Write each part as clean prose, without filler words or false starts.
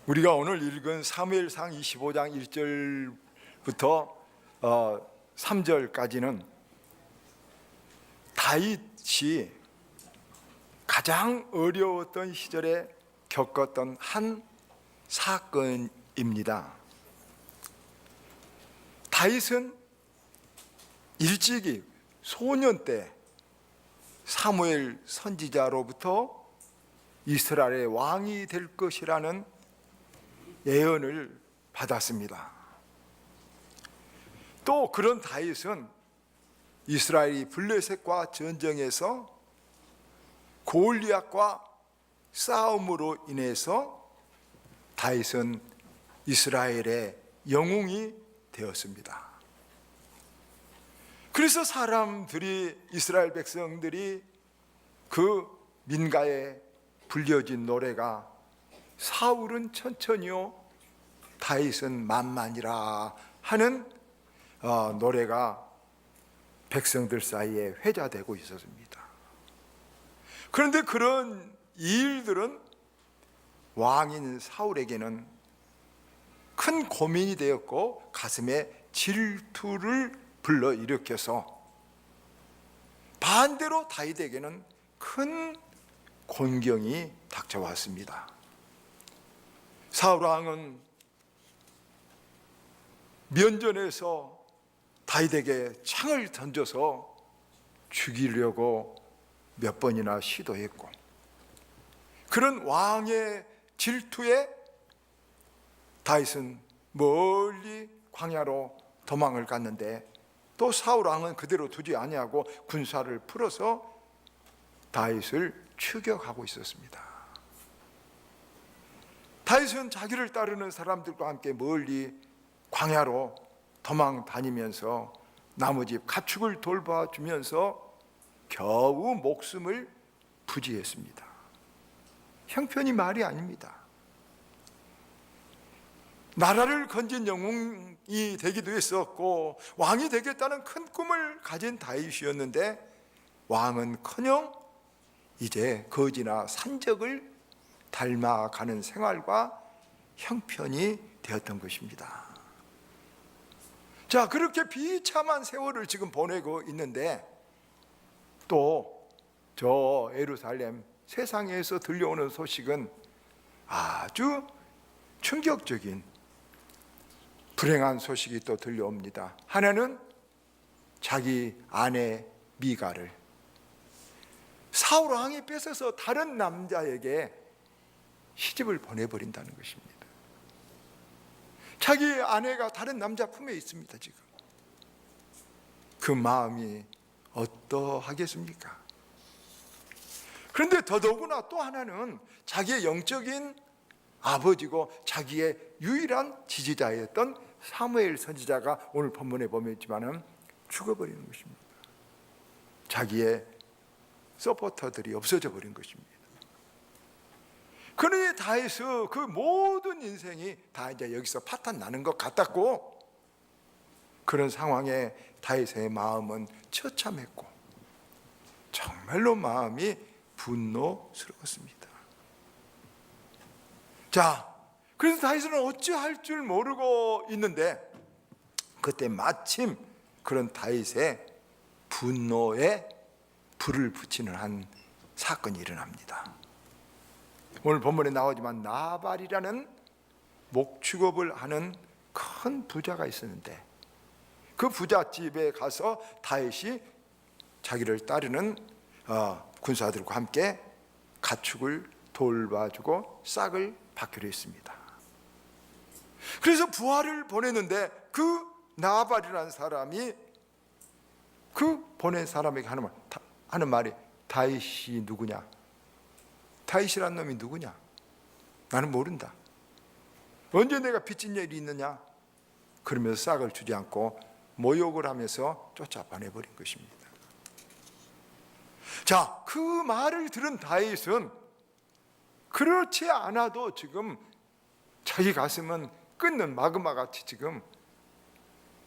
우리가 오늘 읽은 사무엘상 25장 1절부터 3절까지는 다윗이 가장 어려웠던 시절에 겪었던 한 사건입니다. 다윗은 일찍이 소년 때 사무엘 선지자로부터 이스라엘의 왕이 될 것이라는 예언을 받았습니다. 또 그런 다윗은 이스라엘이 블레셋과 전쟁에서 골리앗과 싸움으로 인해서 다윗은 이스라엘의 영웅이 되었습니다. 그래서 이스라엘 백성들이 그 민가에 불려진 노래가 사울은 천천히요 다윗은 만만이라 하는 노래가 백성들 사이에 회자되고 있었습니다. 그런데 그런 일들은 왕인 사울에게는 큰 고민이 되었고 가슴에 질투를 불러일으켜서 반대로 다윗에게는 큰 곤경이 닥쳐왔습니다. 사울 왕은 면전에서 다윗에게 창을 던져서 죽이려고 몇 번이나 시도했고, 그런 왕의 질투에 다윗은 멀리 광야로 도망을 갔는데 또 사울 왕은 그대로 두지 아니하고 군사를 풀어서 다윗을 추격하고 있었습니다. 다윗은 자기를 따르는 사람들과 함께 멀리 광야로 도망 다니면서 나무집 가축을 돌봐주면서 겨우 목숨을 부지했습니다. 형편이 말이 아닙니다. 나라를 건진 영웅이 되기도 했었고 왕이 되겠다는 큰 꿈을 가진 다윗이었는데 왕은커녕 이제 거지나 산적을 닮아가는 생활과 형편이 되었던 것입니다. 자, 그렇게 비참한 세월을 지금 보내고 있는데 또 저 예루살렘 세상에서 들려오는 소식은 아주 충격적인 불행한 소식이 또 들려옵니다. 하나는 자기 아내 미갈을 사울 왕이 뺏어서 다른 남자에게 시집을 보내버린다는 것입니다. 자기 아내가 다른 남자 품에 있습니다. 지금 그 마음이 어떠하겠습니까? 그런데 더더구나 또 하나는 자기의 영적인 아버지고 자기의 유일한 지지자였던 사무엘 선지자가 오늘 본문에 보면 있지만은 죽어버리는 것입니다. 자기의 서포터들이 없어져 버린 것입니다. 그러니 다윗의 그 모든 인생이 다 이제 여기서 파탄 나는 것 같았고, 그런 상황에 다윗의 마음은 처참했고 정말로 마음이 분노스러웠습니다. 자, 그래서 다윗은 어찌할 줄 모르고 있는데 그때 마침 그런 다윗의 분노에 불을 붙이는 한 사건이 일어납니다. 오늘 본문에 나오지만 나발이라는 목축업을 하는 큰 부자가 있었는데 그 부잣집에 가서 다윗이 자기를 따르는 군사들과 함께 가축을 돌봐주고 싹을 받기로 했습니다. 그래서 부하를 보냈는데 그 나발이라는 사람이 그 보낸 사람에게 하는 말이 다윗이 누구냐? 다윗이란 놈이 누구냐? 나는 모른다. 언제 내가 빚진 일이 있느냐? 그러면서 싹을 주지 않고 모욕을 하면서 쫓아보내버린 것입니다. 자, 그 말을 들은 다윗은 그렇지 않아도 지금 자기 가슴은 끓는 마그마같이 지금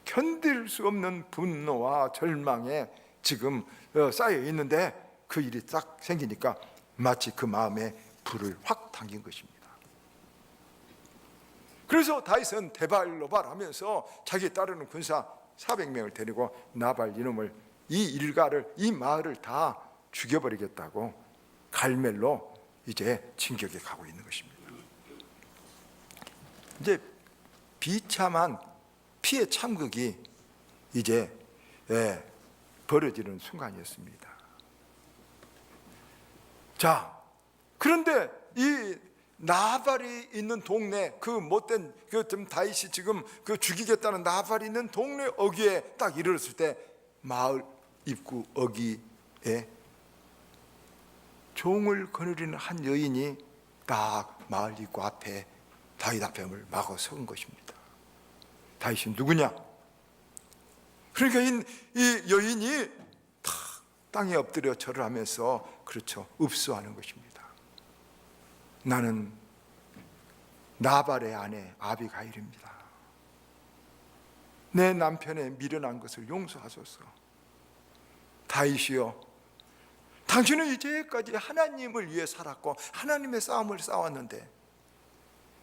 견딜 수 없는 분노와 절망에 지금 쌓여 있는데 그 일이 딱 생기니까 마치 그 마음에 불을 확 당긴 것입니다. 그래서 다윗은 데발노발하면서 자기 따르는 군사 400명을 데리고 나발 이놈을, 이 일가를, 이 마을을 다 죽여버리겠다고 갈멜로 이제 진격에 가고 있는 것입니다. 이제 비참한 피해 참극이 이제 벌어지는 순간이었습니다. 자, 그런데 이 나발이 있는 동네, 그 못된 좀 다윗이 지금 그 죽이겠다는 나발이 있는 동네 어귀에 딱 이르렀을 때 마을 입구 어귀에 종을 거느리는 한 여인이 딱 마을 입구 앞에 다윗 앞에 막아 선 것입니다. 다윗이 누구냐? 그러니까 이 여인이 탁 땅에 엎드려 절을 하면서, 그렇죠, 읍수하는 것입니다. 나는 나발의 아내 아비가일입니다. 내 남편의 미련한 것을 용서하소서. 다윗이여, 당신은 이제까지 하나님을 위해 살았고 하나님의 싸움을 싸웠는데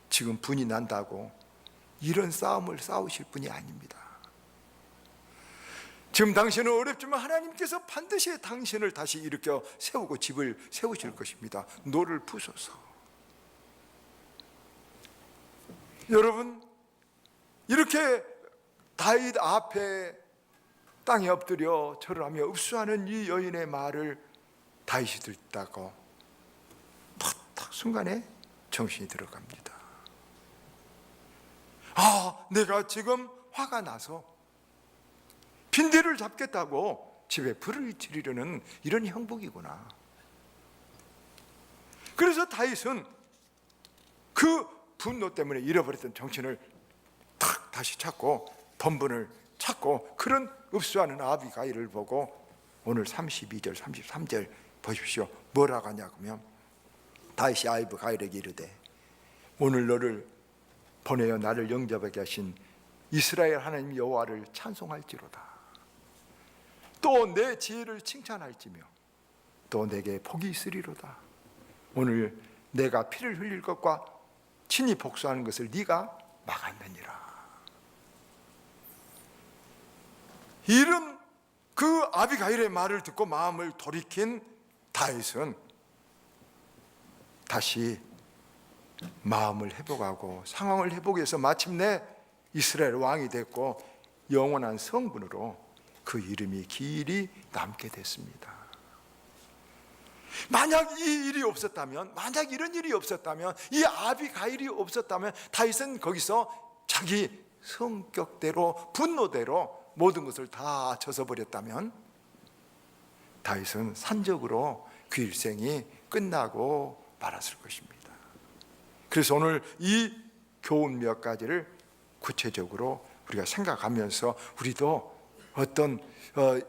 지금 분이 난다고 이런 싸움을 싸우실 분이 아닙니다. 지금 당신은 어렵지만 하나님께서 반드시 당신을 다시 일으켜 세우고 집을 세우실 것입니다. 노를 부소서. 여러분, 이렇게 다윗 앞에 땅에 엎드려 절을 하며 읍수하는 이 여인의 말을 다윗이 듣다가 탁 순간에 정신이 들어갑니다. 아, 내가 지금 화가 나서 빈대를 잡겠다고 집에 불을 지르려는 이런 형국이구나. 그래서 다윗은 그 분노 때문에 잃어버렸던 정신을 탁 다시 찾고 번분을 찾고 그런 읍수하는 아비가일을 보고 오늘 32절 33절 보십시오. 뭐라고 하냐 하면 다윗이 아비가일에게 이르되 오늘 너를 보내어 나를 영접하게 하신 이스라엘 하나님 여호와를 찬송할지로다. 또 내 지혜를 칭찬할지며 또 내게 복이 있으리로다. 오늘 내가 피를 흘릴 것과 친히 복수하는 것을 네가 막았느니라. 이런 그 아비가일의 말을 듣고 마음을 돌이킨 다윗은 다시 마음을 회복하고 상황을 회복해서 마침내 이스라엘 왕이 됐고 영원한 성군으로 그 이름이 길이 남게 됐습니다. 만약 이 일이 없었다면, 만약 이런 일이 없었다면, 이 아비가일이 없었다면 다윗은 거기서 자기 성격대로 분노대로 모든 것을 다 져서버렸다면 다윗은 산적으로 그 일생이 끝나고 말았을 것입니다. 그래서 오늘 이 교훈 몇 가지를 구체적으로 우리가 생각하면서 우리도 어떤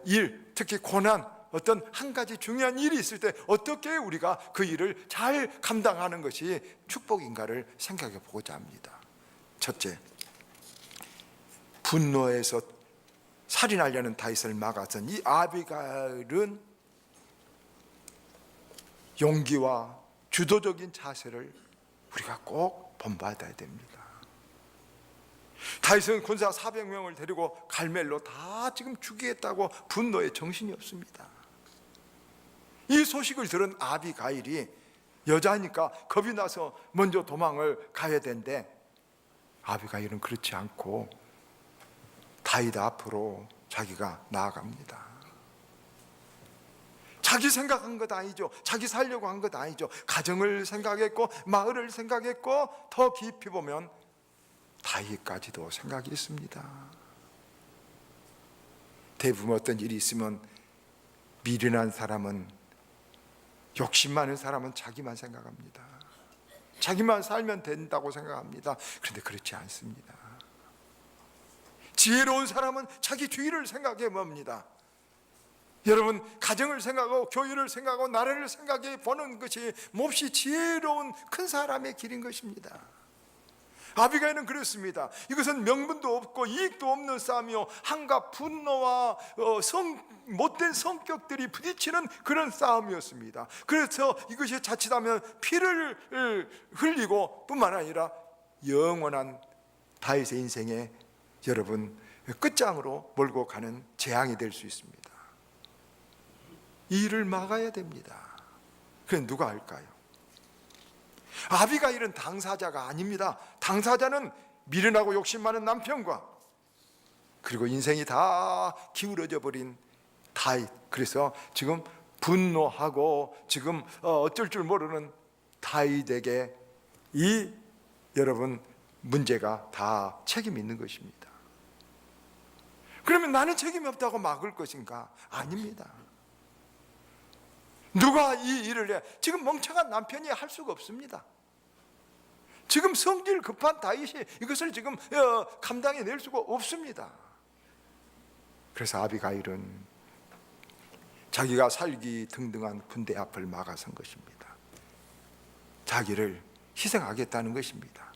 일, 특히 고난, 어떤 한 가지 중요한 일이 있을 때 어떻게 우리가 그 일을 잘 감당하는 것이 축복인가를 생각해 보고자 합니다. 첫째, 분노에서 살인하려는 다윗을 막아선 이 아비가일은 용기와 주도적인 자세를 우리가 꼭 본받아야 됩니다. 다윗은 군사 400명을 데리고 갈멜로 다 지금 죽이겠다고 분노에 정신이 없습니다. 이 소식을 들은 아비가일이 여자니까 겁이 나서 먼저 도망을 가야 되는데 아비가일은 그렇지 않고 다윗 앞으로 자기가 나아갑니다. 자기 생각한 것 아니죠. 자기 살려고 한 것 아니죠. 가정을 생각했고 마을을 생각했고 더 깊이 보면 다윗까지도 생각이 있습니다. 대부분 어떤 일이 있으면 미련한 사람은, 욕심 많은 사람은 자기만 생각합니다. 자기만 살면 된다고 생각합니다. 그런데 그렇지 않습니다. 지혜로운 사람은 자기 주위를 생각해 봅니다. 여러분, 가정을 생각하고 교회를 생각하고 나라를 생각해 보는 것이 몹시 지혜로운 큰 사람의 길인 것입니다. 아비가일은 그렇습니다. 이것은 명분도 없고 이익도 없는 싸움이요, 한갖 분노와 못된 성격들이 부딪히는 그런 싸움이었습니다. 그래서 이것이 자칫하면 피를 흘리고 뿐만 아니라 영원한 다윗의 인생에 여러분 끝장으로 몰고 가는 재앙이 될 수 있습니다. 이 일을 막아야 됩니다. 그럼 누가 할까요? 아비가일은 당사자가 아닙니다. 당사자는 미련하고 욕심 많은 남편과 그리고 인생이 다 기울어져 버린 다윗. 그래서 지금 분노하고 지금 어쩔 줄 모르는 다윗에게 이 여러분 문제가 다 책임이 있는 것입니다. 그러면 나는 책임이 없다고 막을 것인가? 아닙니다. 누가 이 일을 해? 지금 멍청한 남편이 할 수가 없습니다. 지금 성질 급한 다윗이 이것을 지금 감당해낼 수가 없습니다. 그래서 아비가일은 자기가 살기 등등한 군대 앞을 막아선 것입니다. 자기를 희생하겠다는 것입니다.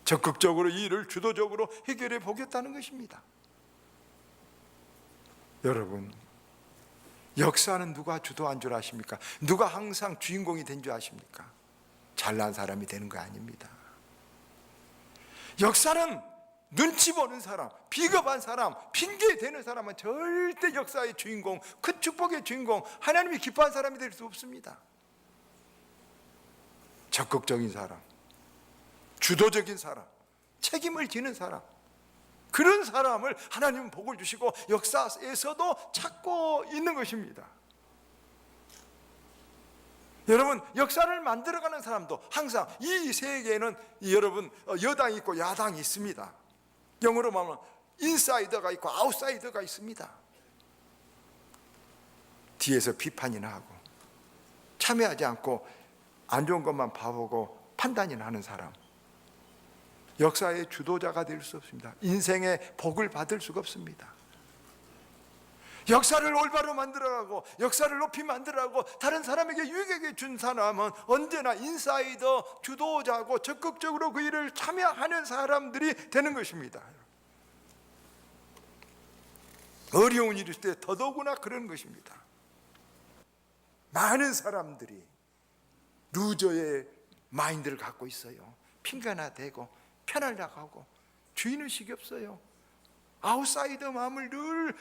적극적으로 이 일을 주도적으로 해결해 보겠다는 것입니다. 여러분, 역사는 누가 주도한 줄 아십니까? 누가 항상 주인공이 된 줄 아십니까? 잘난 사람이 되는 거 아닙니다. 역사는 눈치 보는 사람, 비겁한 사람, 핑계 대는 사람은 절대 역사의 주인공, 그 축복의 주인공, 하나님이 기뻐한 사람이 될 수 없습니다. 적극적인 사람, 주도적인 사람, 책임을 지는 사람, 그런 사람을 하나님은 복을 주시고 역사에서도 찾고 있는 것입니다. 여러분, 역사를 만들어가는 사람도 항상 이 세계에는 여러분 여당이 있고 야당이 있습니다. 영어로 말하면 인사이더가 있고 아웃사이더가 있습니다. 뒤에서 비판이나 하고 참여하지 않고 안 좋은 것만 봐보고 판단이나 하는 사람, 역사의 주도자가 될 수 없습니다. 인생의 복을 받을 수가 없습니다. 역사를 올바로 만들어가고 역사를 높이 만들어가고 다른 사람에게 유익하게 준 사람은 언제나 인사이더, 주도자고 적극적으로 그 일을 참여하는 사람들이 되는 것입니다. 어려운 일일 때 더더구나 그런 것입니다. 많은 사람들이 루저의 마인드를 갖고 있어요. 핑계나 대고 편하려고 하고 주인의식이 없어요. 아웃사이더 마음을 늘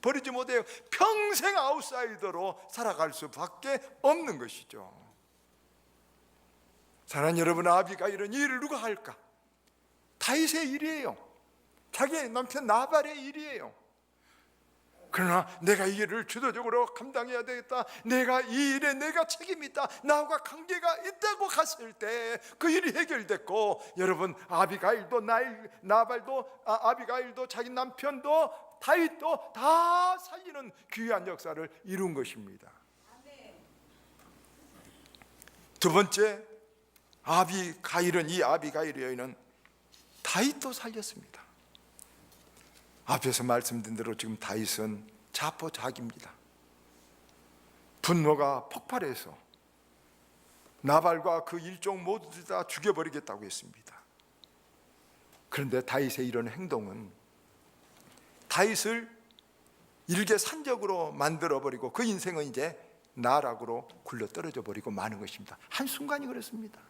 버리지 못해요. 평생 아웃사이더로 살아갈 수밖에 없는 것이죠. 사랑하는 여러분, 아비가일은 이 일을 누가 할까? 다윗의 일이에요. 자기 남편 나발의 일이에요. 그러나 내가 이 일을 주도적으로 감당해야 되겠다, 내가 이 일에 내가 책임이 있다, 나와 관계가 있다고 갔을 때 그 일이 해결됐고, 여러분 아비가일도 나발도 아비가일도 자기 남편도 다윗도 다 살리는 귀한 역사를 이룬 것입니다. 두 번째, 이 아비가일의 여인은 다윗도 살렸습니다. 앞에서 말씀드린 대로 지금 다윗은 자포자기입니다. 분노가 폭발해서 나발과 그 일종 모두 다 죽여버리겠다고 했습니다. 그런데 다윗의 이런 행동은 다윗을 일개 산적으로 만들어버리고 그 인생은 이제 나락으로 굴러 떨어져 버리고 마는 것입니다. 한순간이 그렇습니다.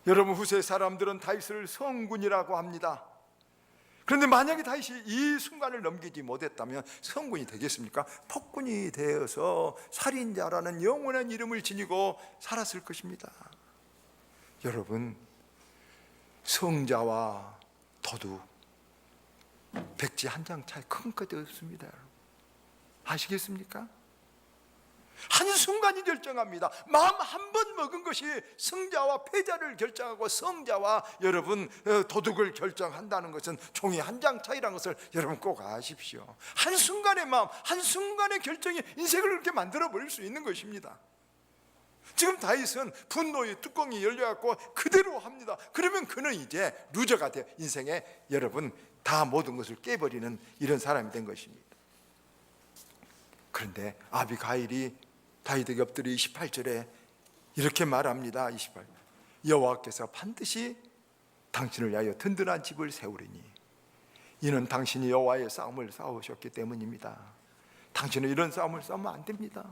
여러분, 후세 사람들은 다윗을 성군이라고 합니다. 그런데 만약에 다윗이 이 순간을 넘기지 못했다면 성군이 되겠습니까? 폭군이 되어서 살인자라는 영원한 이름을 지니고 살았을 것입니다. 여러분, 성자와 도둑 백지 한 장 차이 큰 것도 없습니다. 아시겠습니까? 한순간이 결정합니다. 마음 한 번 먹은 것이 승자와 패자를 결정하고 성자와 여러분 도둑을 결정한다는 것은 종이 한 장 차이라는 것을 여러분 꼭 아십시오. 한순간의 마음, 한순간의 결정이 인생을 그렇게 만들어버릴 수 있는 것입니다. 지금 다윗은 분노의 뚜껑이 열려갖고 그대로 합니다. 그러면 그는 이제 루저가 돼 인생에 여러분 다 모든 것을 깨버리는 이런 사람이 된 것입니다. 그런데 아비가일이 다윗에게 엎드려 28절에 이렇게 말합니다. 28, 여호와께서 반드시 당신을 위하여 든든한 집을 세우리니 이는 당신이 여호와의 싸움을 싸우셨기 때문입니다. 당신은 이런 싸움을 싸우면 안 됩니다.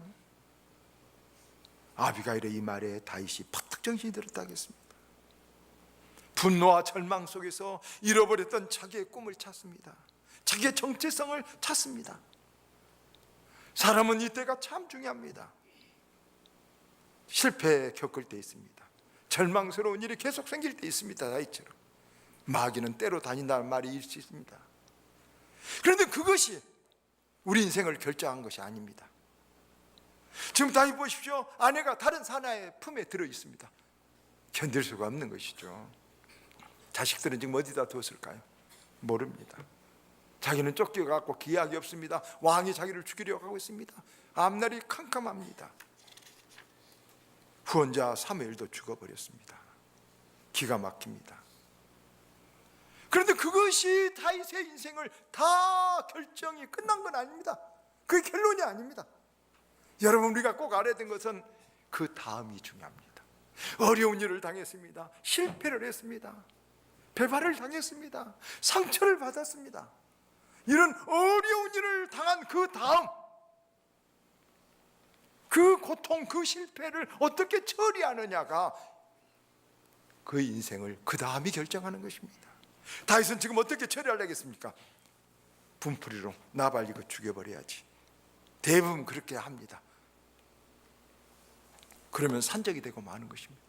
아비가일의 이 말에 다윗이 팍 정신이 들었다 하겠습니다. 분노와 절망 속에서 잃어버렸던 자기의 꿈을 찾습니다. 자기의 정체성을 찾습니다. 사람은 이때가 참 중요합니다. 실패 겪을 때 있습니다. 절망스러운 일이 계속 생길 때 있습니다. 다윗처럼 마귀는 때로 다닌다는 말이 있습니다. 그런데 그것이 우리 인생을 결정한 것이 아닙니다. 지금 다윗 보십시오. 아내가 다른 사나이의 품에 들어 있습니다. 견딜 수가 없는 것이죠. 자식들은 지금 어디다 뒀을까요? 모릅니다. 자기는 쫓겨갖고 기약이 없습니다. 왕이 자기를 죽이려고 하고 있습니다. 앞날이 캄캄합니다. 후원자 사무엘도 죽어버렸습니다. 기가 막힙니다. 그런데 그것이 다윗의 인생을 다 결정이 끝난 건 아닙니다. 그게 결론이 아닙니다. 여러분, 우리가 꼭 알아야 되는 것은 그 다음이 중요합니다. 어려운 일을 당했습니다. 실패를 했습니다. 배반을 당했습니다. 상처를 받았습니다. 이런 어려운 일을 당한 그 다음, 그 고통, 그 실패를 어떻게 처리하느냐가 그 인생을 그 다음이 결정하는 것입니다. 다윗은 지금 어떻게 처리하려겠습니까? 분풀이로 나발 이거 죽여버려야지. 대부분 그렇게 합니다. 그러면 산적이 되고 마는 것입니다.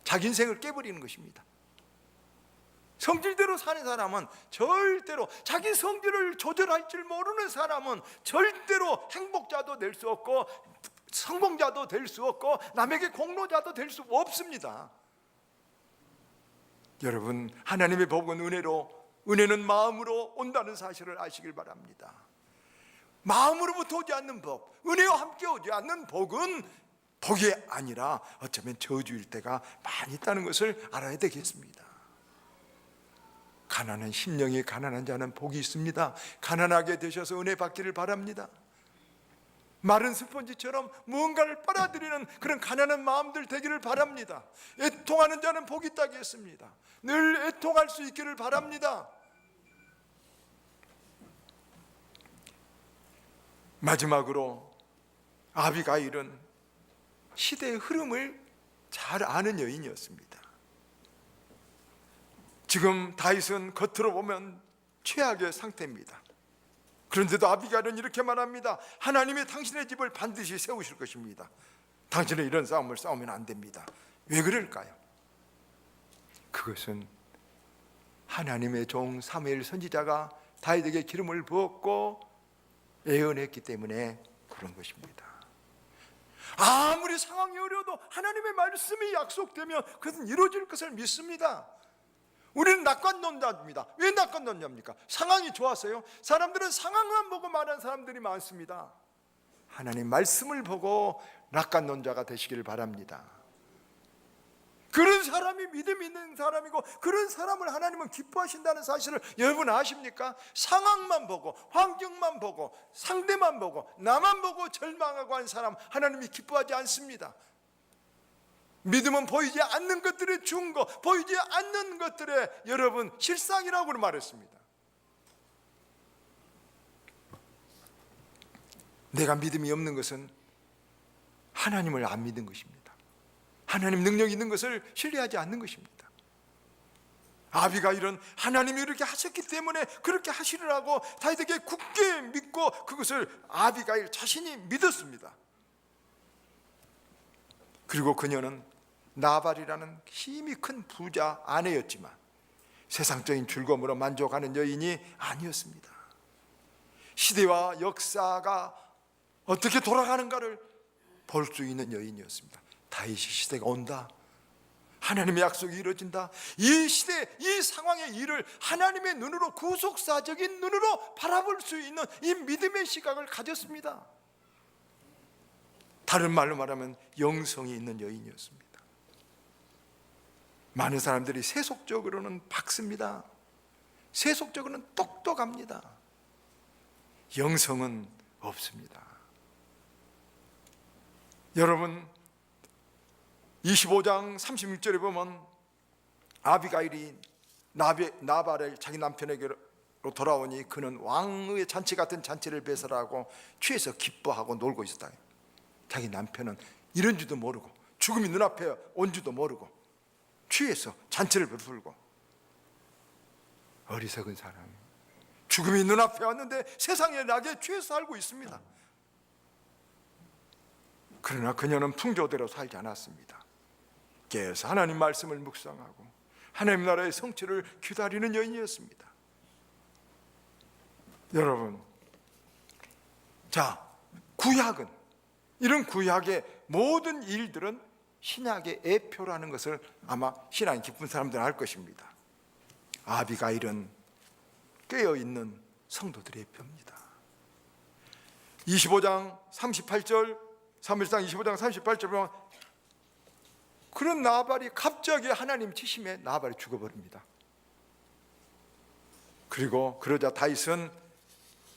자기 인생을 깨버리는 것입니다. 성질대로 사는 사람은 절대로, 자기 성질을 조절할 줄 모르는 사람은 절대로 행복자도 될 수 없고 성공자도 될 수 없고 남에게 공로자도 될 수 없습니다. 여러분, 하나님의 복은 은혜는 마음으로 온다는 사실을 아시길 바랍니다. 마음으로부터 오지 않는 복, 은혜와 함께 오지 않는 복은 복이 아니라 어쩌면 저주일 때가 많이 있다는 것을 알아야 되겠습니다. 가난한 심령이 가난한 자는 복이 있습니다. 가난하게 되셔서 은혜 받기를 바랍니다. 마른 스펀지처럼 무언가를 빨아들이는 그런 가난한 마음들 되기를 바랍니다. 애통하는 자는 복이 있다고 했습니다. 늘 애통할 수 있기를 바랍니다. 마지막으로 아비가일은 시대의 흐름을 잘 아는 여인이었습니다. 지금 다윗은 겉으로 보면 최악의 상태입니다. 그런데도 아비가일은 이렇게 말합니다. 하나님이 당신의 집을 반드시 세우실 것입니다. 당신은 이런 싸움을 싸우면 안 됩니다. 왜 그럴까요? 그것은 하나님의 종 사무엘 선지자가 다윗에게 기름을 부었고 예언했기 때문에 그런 것입니다. 아무리 상황이 어려워도 하나님의 말씀이 약속되면 그것은 이루어질 것을 믿습니다. 우리는 낙관론자입니다. 왜 낙관론자입니까? 상황이 좋았어요. 사람들은 상황만 보고 말하는 사람들이 많습니다. 하나님 말씀을 보고 낙관론자가 되시기를 바랍니다. 그런 사람이 믿음 있는 사람이고 그런 사람을 하나님은 기뻐하신다는 사실을 여러분 아십니까? 상황만 보고 환경만 보고 상대만 보고 나만 보고 절망하고 하는 사람 하나님이 기뻐하지 않습니다. 믿음은 보이지 않는 것들의 증거, 보이지 않는 것들의 여러분 실상이라고 말했습니다. 내가 믿음이 없는 것은 하나님을 안 믿는 것입니다. 하나님 능력이 있는 것을 신뢰하지 않는 것입니다. 아비가일은 하나님이 이렇게 하셨기 때문에 그렇게 하시리라고 다윗에게 굳게 믿고 그것을 아비가일 자신이 믿었습니다. 그리고 그녀는 나발이라는 힘이 큰 부자 아내였지만 세상적인 즐거움으로 만족하는 여인이 아니었습니다. 시대와 역사가 어떻게 돌아가는가를 볼 수 있는 여인이었습니다. 다윗이 시대가 온다, 하나님의 약속이 이루어진다, 이 시대, 이 상황의 일을 하나님의 눈으로, 구속사적인 눈으로 바라볼 수 있는 이 믿음의 시각을 가졌습니다. 다른 말로 말하면 영성이 있는 여인이었습니다. 많은 사람들이 세속적으로는 박습니다. 세속적으로는 똑똑합니다. 영성은 없습니다. 여러분, 25장 36절에 보면 아비가일이 나발을 자기 남편에게로 돌아오니 그는 왕의 잔치 같은 잔치를 배설하고 취해서 기뻐하고 놀고 있었다. 자기 남편은 이런 줄도 모르고 죽음이 눈앞에 온 줄도 모르고 취해서 잔치를 베풀고, 어리석은 사람, 죽음이 눈앞에 왔는데 세상의 낙에 취해서 살고 있습니다. 그러나 그녀는 풍조대로 살지 않았습니다. 깨어서 하나님 말씀을 묵상하고 하나님 나라의 성취를 기다리는 여인이었습니다. 여러분, 자, 구약은, 이런 구약의 모든 일들은 신약의 애표라는 것을 아마 신앙이 깊은 사람들은 알 것입니다. 아비가일은 깨어있는 성도들의 애표입니다. 25장 38절, 사무엘상 25장 38절 보면 그런 나발이 갑자기 하나님 치심에 나발이 죽어버립니다. 그리고 그러자 다윗은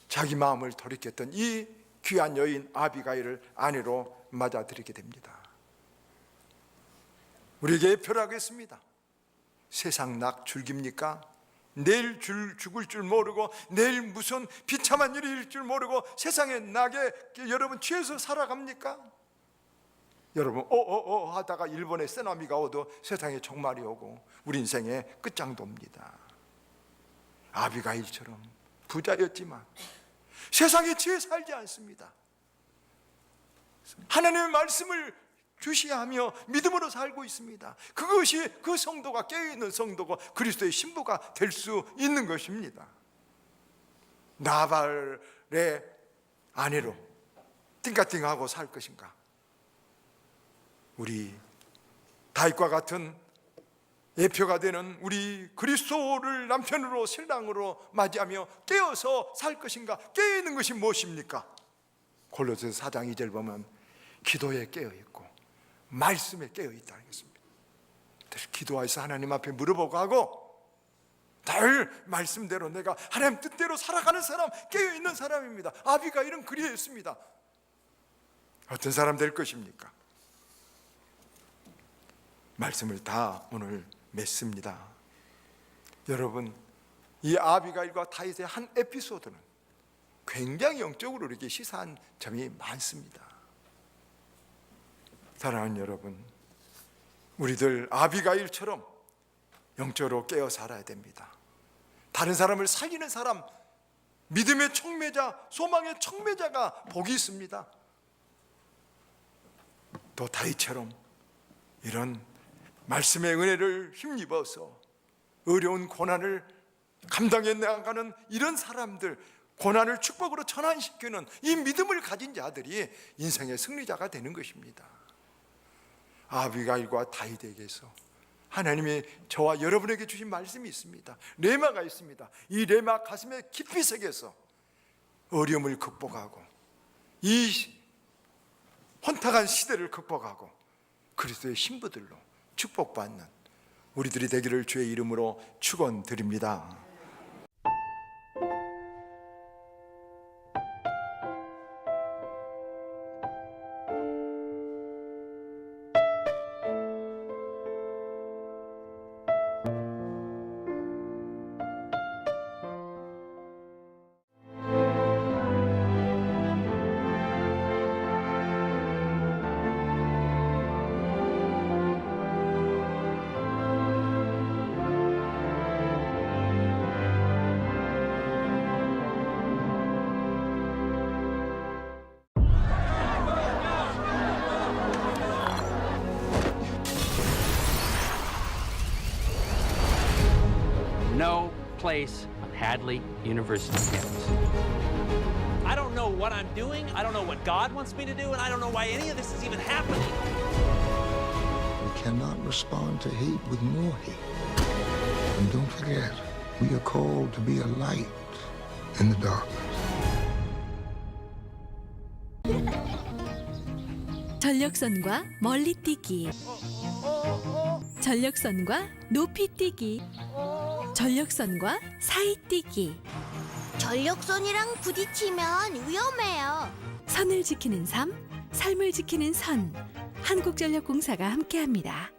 자기 마음을 돌이켰던 이 귀한 여인 아비가일을 아내로 맞아들이게 됩니다. 우리에게 애표라고 했습니다. 세상 낙 줄깁니까? 내일 죽을 줄 모르고 내일 무슨 비참한 일이 일 줄 모르고 세상의 낙에 여러분 취해서 살아갑니까? 여러분 하다가 일본의 쓰나미가 오도 세상에 종말이 오고 우리 인생의 끝장도입니다. 아비가일처럼 부자였지만 세상에 취해 살지 않습니다. 하나님의 말씀을 주시하며 믿음으로 살고 있습니다. 그것이 그 성도가, 깨어있는 성도가 그리스도의 신부가 될 수 있는 것입니다. 나발의 아내로 띵까띵하고 살 것인가? 우리 다윗과 같은 예표가 되는 우리 그리스도를 남편으로 신랑으로 맞이하며 깨어서 살 것인가? 깨어있는 것이 무엇입니까? 골로새서 4장 2절 보면 기도에 깨어있고 말씀에 깨어있다는 것입니다. 그래서 기도해서 하나님 앞에 물어보고 하고 늘 말씀대로 내가 하나님 뜻대로 살아가는 사람, 깨어있는 사람입니다. 아비가일은 그리했습니다. 어떤 사람 될 것입니까? 말씀을 다 오늘 맺습니다. 여러분, 이 아비가일과 다윗의 한 에피소드는 굉장히 영적으로 이렇게 시사한 점이 많습니다. 사랑하는 여러분, 우리들 아비가일처럼 영적으로 깨어 살아야 됩니다. 다른 사람을 살리는 사람, 믿음의 촉매자, 소망의 촉매자가 복이 있습니다. 또 다윗처럼 이런 말씀의 은혜를 힘입어서 어려운 고난을 감당해 나가는 이런 사람들, 고난을 축복으로 전환시키는 이 믿음을 가진 자들이 인생의 승리자가 되는 것입니다. 아비가일과 다윗에게서 하나님이 저와 여러분에게 주신 말씀이 있습니다. 레마가 있습니다. 이 레마 가슴에 깊이 새겨서 어려움을 극복하고 이 혼탁한 시대를 극복하고 그리스도의 신부들로 축복받는 우리들이 되기를 주의 이름으로 축원드립니다. No place on Hadley University campus. I don't know what I'm doing, I don't know what God wants me to do, and I don't know why any of this is even happening. We cannot respond to hate with more hate. And don't forget, we are called to be a light in the darkness. 전력선과 멀리뛰기, 전력선과 높이뛰기, 전력선과 사이뛰기. 전력선이랑 부딪히면 위험해요. 선을 지키는 삶, 삶을 지키는 선. 한국전력공사가 함께합니다.